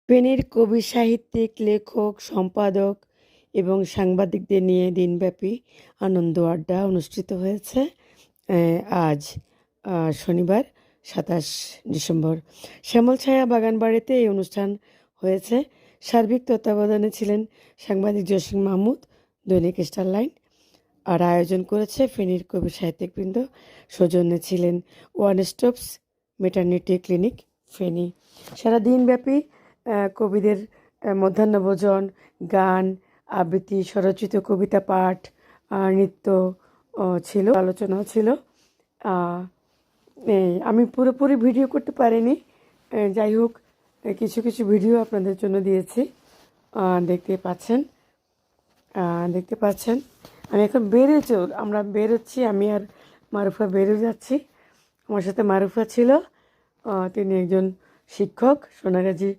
ফেনীর কবি, সাহিত্যিক, লেখক, সম্পাদক এবং সাংবাদিকদের নিয়ে দিনব্যাপী আনন্দ আড্ডা অনুষ্ঠিত হয়েছে আজ শনিবার 27 ডিসেম্বর শ্যামলছায়া বাগানবাড়িতে এই অনুষ্ঠান হয়েছে। সার্বিক তত্ত্বাবধানে ছিলেন সাংবাদিক জসিম মাহমুদ, দৈনিক স্টারলাইট। আর আয়োজন করেছে ফেনীর কবি সাহিত্যিকবৃন্দ। সৌজন্যে ছিলেন one stops maternity clinic Feni. সারা দিনব্যাপী কবিদের মধ্যাহ্নভোজন, গান, আবৃত্তি, স্বরচিত কবিতা পাঠ, নৃত্য ছিল, আলোচনাও ছিল। আমি পুরোপুরি ভিডিও করতে পারিনি, যাই হোক কিছু কিছু ভিডিও আপনাদের জন্য দিয়েছি। দেখতে পাচ্ছেন আমি এখন আমরা বেরোচ্ছি, আমি আর মারুফা বেরিয়ে যাচ্ছি। আমার সাথে মারুফা ছিল, তিনি একজন শিক্ষক, সোনাগাজী